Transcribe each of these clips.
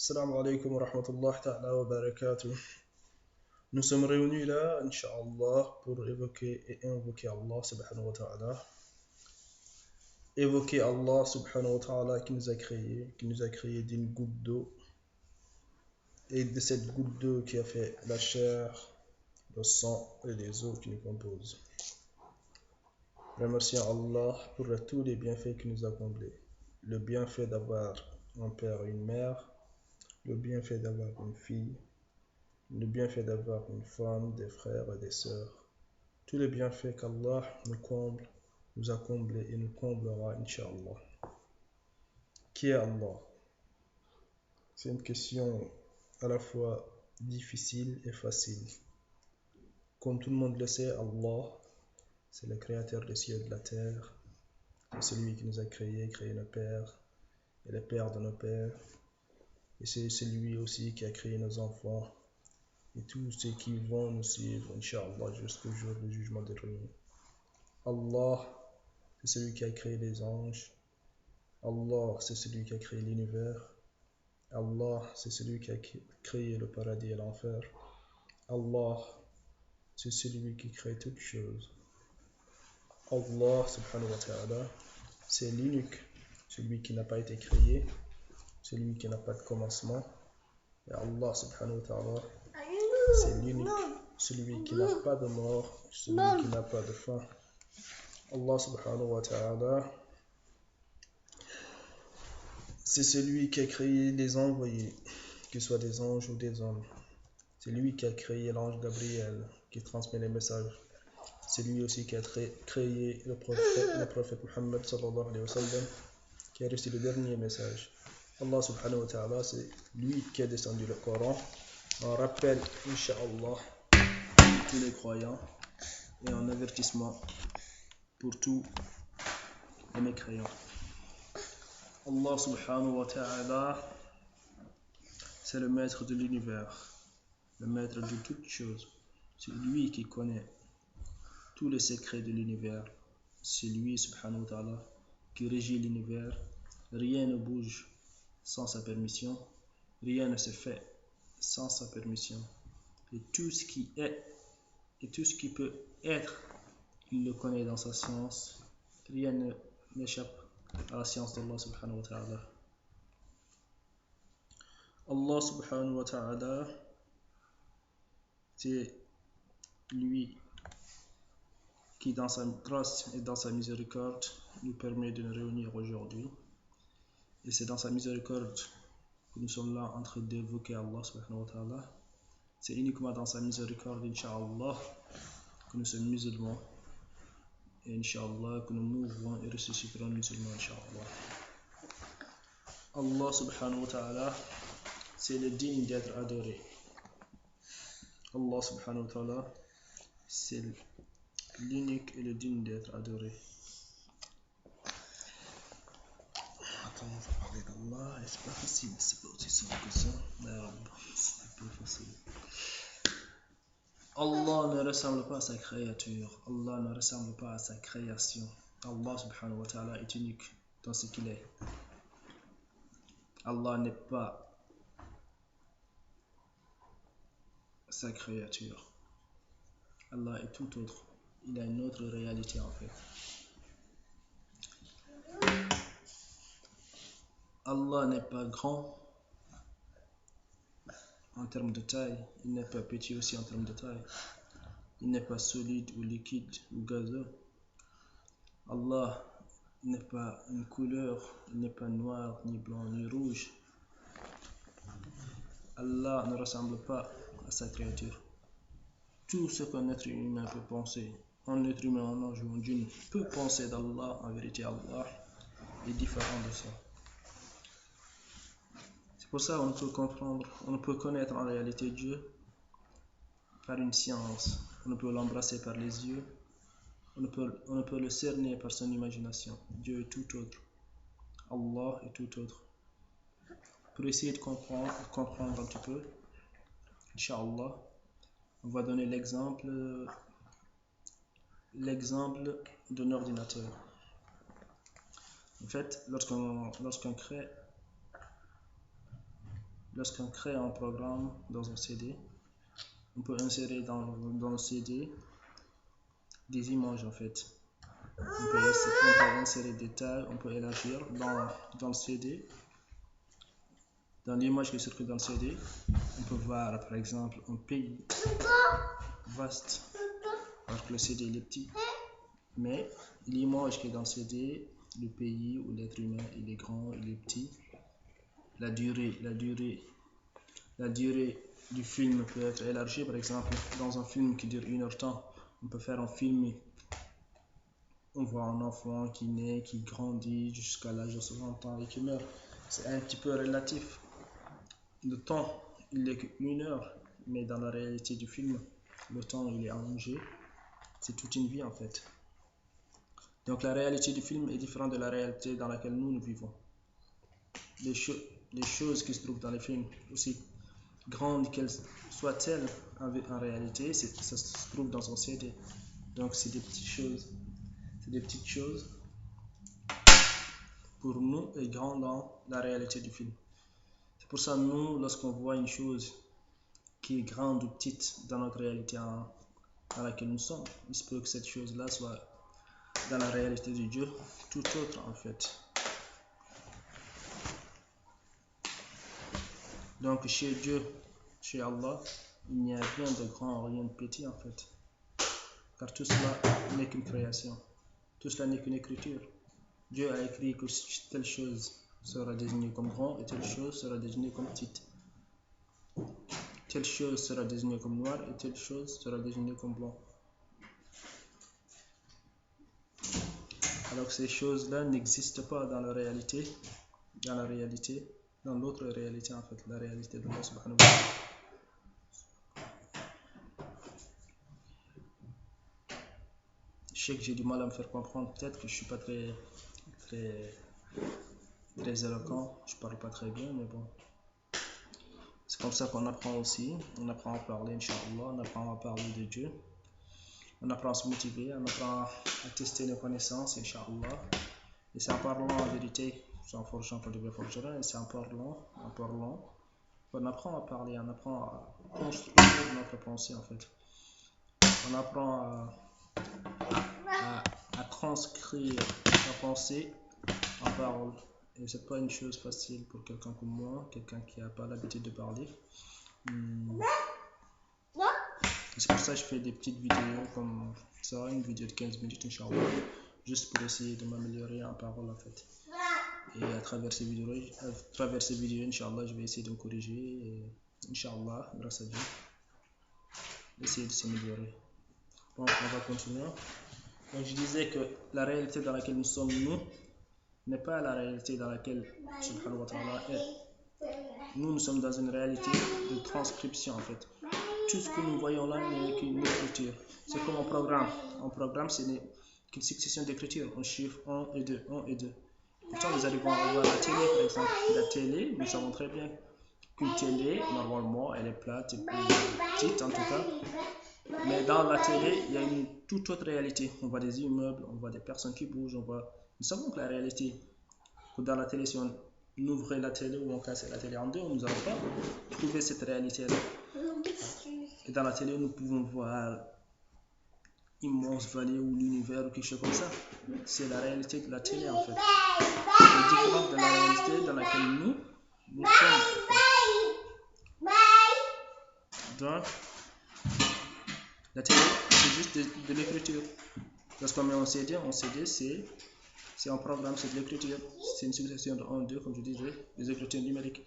Assalamu alaikum wa rahmatullahi ta'ala wa barakatuh. Nous sommes réunis là, Inch'Allah, pour évoquer et invoquer Allah subhanahu wa ta'ala. Évoquer Allah subhanahu wa ta'ala qui nous a créé d'une goutte d'eau, et de cette goutte d'eau qui a fait la chair, le sang et les os qui nous composent. Remercions Allah pour tous les bienfaits qu'il nous a comblés. Le bienfait d'avoir un père et une mère, le bienfait d'avoir une fille, le bienfait d'avoir une femme, des frères et des sœurs. Tous les bienfaits qu'Allah nous comble, nous a comblés et nous comblera, Inch'Allah. Qui est Allah? C'est une question à la fois difficile et facile. Comme tout le monde le sait, Allah, c'est le créateur des cieux et de la terre. C'est celui qui nous a créé nos pères et les pères de nos pères. Et c'est celui aussi qui a créé nos enfants et tous ceux qui vont nous suivre, Inch'Allah, jusqu'au jour du jugement dernier. Allah, c'est celui qui a créé les anges. Allah, c'est celui qui a créé l'univers. Allah, c'est celui qui a créé le paradis et l'enfer. Allah, c'est celui qui crée toutes choses. Allah, subhanahu wa ta'ala, c'est l'unique, celui qui n'a pas été créé, celui qui n'a pas de commencement. Et Allah, subhanahu wa ta'ala, c'est l'unique, celui qui n'a pas de mort, celui qui n'a pas de fin. Allah subhanahu wa ta'ala, c'est celui qui a créé les envoyés, que ce soit des anges ou des hommes. C'est lui qui a créé l'ange Gabriel, qui transmet les messages. C'est lui aussi qui a créé le prophète Muhammad sallallahu alayhi wa sallam, qui a reçu le dernier message. Allah subhanahu wa ta'ala, c'est lui qui a descendu le Coran. On rappelle, Inch'Allah, tous les croyants et un avertissement pour tous les mécréants. Allah subhanahu wa ta'ala, c'est le maître de l'univers, le maître de toutes choses. C'est lui qui connaît tous les secrets de l'univers. C'est lui subhanahu wa ta'ala qui régit l'univers. Rien ne bouge sans sa permission, rien ne se fait sans sa permission. Et tout ce qui est et tout ce qui peut être, il le connaît dans sa science. Rien n'échappe à la science d'Allah subhanahu wa ta'ala. Allah subhanahu wa ta'ala, c'est lui qui dans sa grâce et dans sa miséricorde nous permet de nous réunir aujourd'hui. Et c'est dans sa miséricorde que nous sommes là en train d'évoquer Allah subhanahu wa ta'ala. C'est uniquement dans sa miséricorde, Inch'Allah, que nous sommes musulmans. Et Inch'Allah, que nous mourrons et ressusciterons musulmans, Inch'Allah. Allah subhanahu wa ta'ala, c'est le digne d'être adoré. Allah subhanahu wa ta'ala, c'est l'unique et le digne d'être adoré. Attends, on va parler d'Allah, et c'est pas facile, c'est pas aussi simple que ça. C'est pas facile. Allah ne ressemble pas à sa créature. Allah ne ressemble pas à sa création. Allah subhanahu wa ta'ala est unique dans ce qu'il est. Allah n'est pas sa créature. Allah est tout autre. Il a une autre réalité en fait. Allah n'est pas grand en termes de taille. Il n'est pas petit aussi en termes de taille. Il n'est pas solide ou liquide ou gazeux. Allah n'est pas une couleur. Il n'est pas noir, ni blanc, ni rouge. Allah ne ressemble pas à sa créature. Tout ce qu'un être humain peut penser, un être humain, un ange ou un djinn peut penser d'Allah, en vérité Allah est différent de ça. C'est pour ça on ne peut connaître en réalité Dieu par une science, on ne peut l'embrasser par les yeux, on ne peut le cerner par son imagination. Dieu est tout autre, Allah est tout autre. Pour essayer de comprendre un petit peu, Inch'Allah, on va donner l'exemple d'un ordinateur. En fait, lorsqu'on crée lorsqu'on crée un programme dans un CD, on peut insérer dans le CD des images en fait. On peut insérer des tags, on peut élargir dans le CD. Dans l'image qui circule dans le CD, on peut voir par exemple un pays vaste, alors que le CD il est petit. Mais l'image qui est dans le CD, le pays ou l'être humain, il est grand, il est petit. La durée du film peut être élargie. Par exemple, dans un film qui dure 1h30, on peut faire un film. On voit un enfant qui naît, qui grandit jusqu'à l'âge de 60 ans et qui meurt. C'est un petit peu relatif. Le temps, il est qu'1 heure, mais dans la réalité du film, le temps, il est allongé. C'est toute une vie en fait. Donc la réalité du film est différente de la réalité dans laquelle nous vivons. Les choses qui se trouvent dans les films, aussi grandes qu'elles soient-elles en réalité, ça se trouve dans un CD. Donc c'est des petites choses. C'est des petites choses pour nous et grandes dans la réalité du film. C'est pour ça nous, lorsqu'on voit une chose qui est grande ou petite dans notre réalité dans laquelle nous sommes, il se peut que cette chose-là soit dans la réalité de Dieu tout autre en fait. Donc chez Dieu, chez Allah, il n'y a rien de grand, rien de petit en fait. Car tout cela n'est qu'une création. Tout cela n'est qu'une écriture. Dieu a écrit que telle chose sera désignée comme grand et telle chose sera désignée comme petite. Telle chose sera désignée comme noir et telle chose sera désignée comme blanc. Alors que ces choses-là n'existent pas dans la réalité, dans l'autre réalité en fait, la réalité de Allah subhanahu wa ta'ala. Je sais que j'ai du mal à me faire comprendre, peut-être que je suis pas très éloquent, je parle pas très bien, mais bon. C'est comme ça qu'on apprend aussi, on apprend à parler, Inch'Allah, on apprend à parler de Dieu, on apprend à se motiver, on apprend à tester nos connaissances, Inch'Allah. Et c'est en parlant en vérité, c'est en forgeant qu'on devient forgeron, et c'est en parlant, on apprend à parler, on apprend à construire notre pensée en fait. On apprend à transcrire sa pensée en parole. Et c'est pas une chose facile pour quelqu'un comme moi, quelqu'un qui n'a pas l'habitude de parler. C'est pour ça que je fais des petites vidéos comme ça, une vidéo de 15 minutes, Inch'Allah, juste pour essayer de m'améliorer en parole en fait. Et à travers ces vidéos, Inch'Allah, je vais essayer de me corriger et Inch'Allah, grâce à Dieu, essayer de s'améliorer. Bon, on va continuer. Donc je disais que la réalité dans laquelle nous sommes nous n'est pas la réalité dans laquelle subhanahu wa ta'ala est. Nous sommes dans une réalité de transcription en fait. Tout ce que nous voyons là n'est qu'une écriture. C'est comme un programme. Un programme, ce n'est qu'une succession d'écritures. On chiffre 1 et 2, 1 et 2. Pourtant, nous arrivons à voir la télé, par exemple. La télé, nous savons très bien qu'une télé, normalement, elle est plate et petite en tout cas. Mais dans la télé, il y a une toute autre réalité. On voit des immeubles, on voit des personnes qui bougent, Nous savons que la réalité, que dans la télé, si on ouvrait la télé ou on cassait la télé en deux, nous n'allons pas trouver cette réalité-là. Et dans la télé, nous pouvons voir immense vallée ou l'univers ou quelque chose comme ça. C'est la réalité de la télé en fait. C'est différent de la réalité dans laquelle nous sommes. Donc, la télé, c'est juste de l'écriture. Lorsqu'on met un CD, c'est un programme, c'est de l'écriture. C'est une succession de 1, 2, comme je disais, des écritures numériques.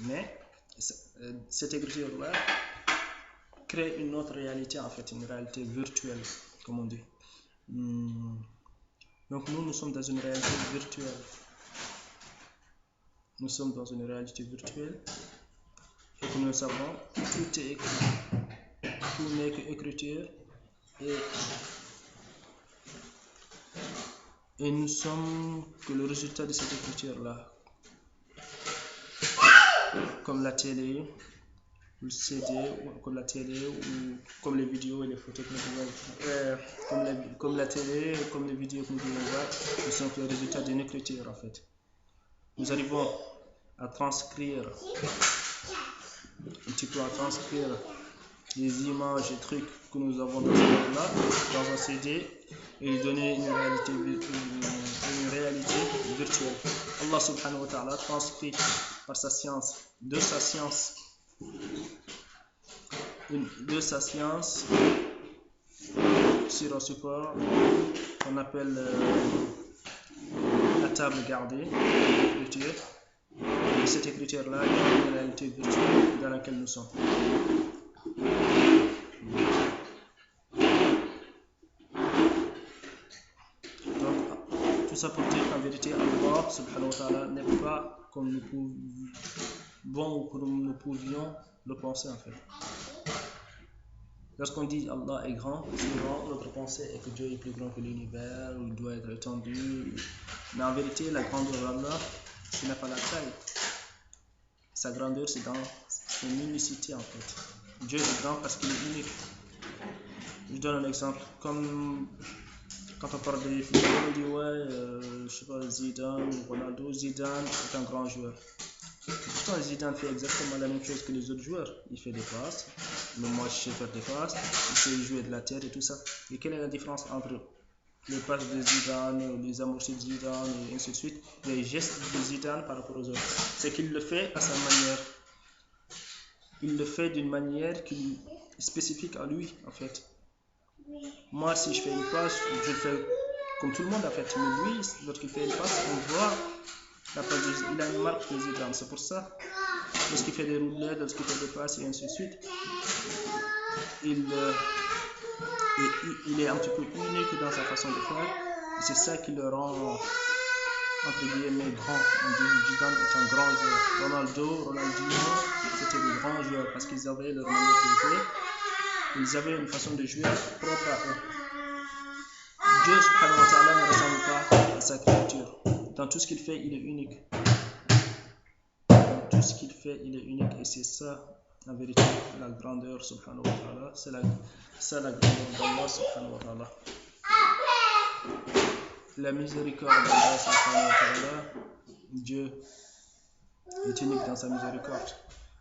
Mais cette écriture-là crée une autre réalité, en fait, une réalité virtuelle, comme on dit. Donc nous sommes dans une réalité virtuelle. Nous sommes dans une réalité virtuelle et que nous savons, tout est écrit. Tout n'est qu'écriture et nous sommes que le résultat de cette écriture-là. Comme la télé, le CD, comme la télé, ou comme les vidéos et les photos que nous pouvons comme la télé, comme les vidéos que nous pouvons voir, nous sommes que le résultat d'une écriture en fait. Nous arrivons à transcrire les images et trucs que nous avons dans ce monde-là, dans un CD, et lui donner une réalité virtuelle. Allah subhanahu wa ta'ala transcrit par sa science, de sa science sur un support qu'on appelle la table gardée, l'écriture. Et cette écriture-là est une réalité virtuelle dans laquelle nous sommes. Donc, tout ça pour dire qu'en vérité, Allah subhanahu wa ta'ala n'est pas comme nous pouvions le penser en fait. Lorsqu'on dit Allah est grand, souvent notre pensée est que Dieu est plus grand que l'univers, ou il doit être étendu. Mais en vérité, la grandeur d'Allah, ce n'est pas la taille. Sa grandeur, c'est dans son unicité en fait. Dieu est grand parce qu'il est unique. Je donne un exemple. Comme quand on parle des footballeurs, on dit ouais, je sais pas, Zidane, Ronaldo. Zidane est un grand joueur. Pourtant, Zidane fait exactement la même chose que les autres joueurs. Il fait des passes. Mais moi, je sais faire des passes. Il sait jouer de la tête et tout ça. Et quelle est la différence entre les passes de Zidane, les amortis de Zidane et ainsi de suite, les gestes de Zidane par rapport aux autres? C'est qu'il le fait à sa manière. Il le fait d'une manière qui est spécifique à lui, en fait. Moi, si je fais une passe, je le fais comme tout le monde, en fait. Mais lui, lorsqu'il fait une passe, on voit la passe il a une marque de Zidane. C'est pour ça, lorsqu'il fait des roulettes, lorsqu'il fait des passes et ainsi de suite, il est un petit peu unique dans sa façon de faire. C'est ça qui le rend, entre guillemets, grand. On dit Zidane est un grand joueur. Ronaldinho, c'était des grands joueurs parce qu'ils avaient leur manière de jouer. Ils avaient une façon de jouer propre à eux. Dieu subhanahu wa ta'ala ne ressemble pas à sa créature. Dans tout ce qu'il fait, il est unique. Dans tout ce qu'il fait, il est unique. Et c'est ça, en vérité, la grandeur subhanahu wa ta'ala. C'est la grandeur d'Allah subhanahu wa ta'ala. La miséricorde d'Allah subhanahu wa ta'ala. Dieu est unique dans sa miséricorde.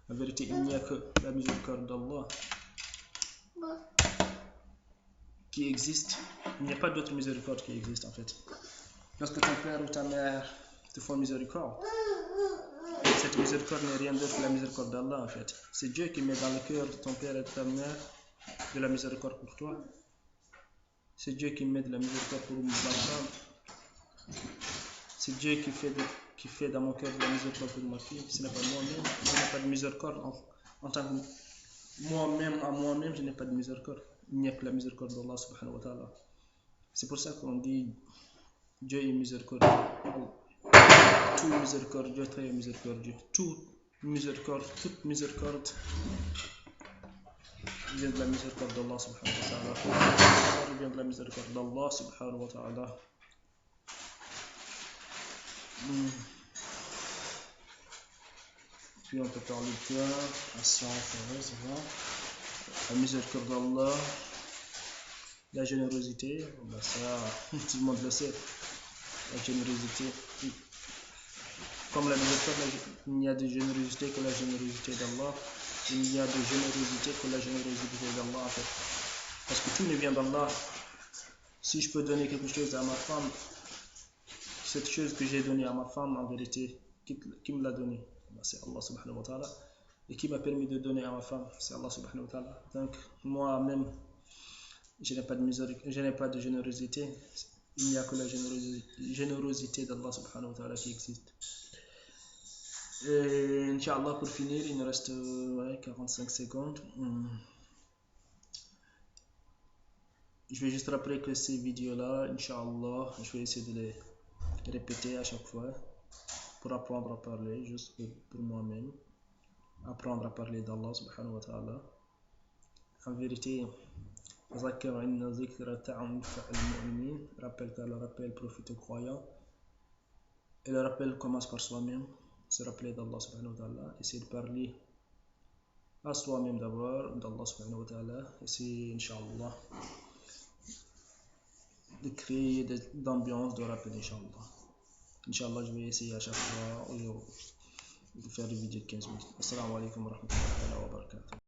En vérité, il n'y a que la miséricorde d'Allah qui existe. Il n'y a pas d'autre miséricorde qui existe en fait. Lorsque ton père ou ta mère te font miséricorde, cette miséricorde n'est rien d'autre que la miséricorde d'Allah en fait. C'est Dieu qui met dans le cœur de ton père et de ta mère de la miséricorde pour toi. C'est Dieu qui met de la miséricorde pour ma femme. C'est Dieu qui fait dans mon cœur de la miséricorde pour ma fille. Ce n'est pas moi-même. Je n'ai pas de miséricorde en tant que moi-même, à moi-même, je n'ai pas de miséricorde. Il n'y a que la miséricorde d'Allah subhanahu wa ta'ala. C'est pour ça qu'on dit Dieu est miséricordieux. Tout miséricordieux, très miséricordieux. Toute miséricorde vient de la miséricorde d'Allah subhanahu wa ta'ala. Vient de la miséricorde d'Allah subhanahu wa ta'ala. Puis on peut parler de quoi? C'est bon. La miséricorde d'Allah, la générosité, ça, tout le monde le sait. La générosité. Comme la miséricorde, il n'y a de générosité que la générosité d'Allah. Il n'y a de générosité que la générosité d'Allah en fait. Parce que tout ne vient d'Allah. Si je peux donner quelque chose à ma femme, cette chose que j'ai donnée à ma femme, en vérité, qui me l'a donnée? C'est Allah subhanahu wa ta'ala. Et qui m'a permis de donner à ma femme? C'est Allah subhanahu wa ta'ala. Donc, moi-même, je n'ai pas de générosité. Il n'y a que la générosité d'Allah subhanahu wa ta'ala qui existe. Et Inch'Allah, pour finir, il nous reste 45 secondes. Je vais juste rappeler que ces vidéos-là, Inch'Allah, je vais essayer de les répéter à chaque fois pour apprendre à parler, juste pour moi-même. Apprendre à parler d'Allah subhanahu wa ta'ala. En vérité, rappelle car le rappel profite aux croyants. Et le rappel commence par soi-même. Se rappeler d'Allah subhanahu wa ta'ala. Essayer de parler à soi-même d'abord, d'Allah subhanahu wa ta'ala. Essayer, Inch'Allah, de créer d'ambiance de rappel, Inch'Allah. Inch'Allah, je vais essayer à chaque fois. de faire des vidéos de 15 minutes. Assalamu alaikum wa rahmatullahi wa barakatuh.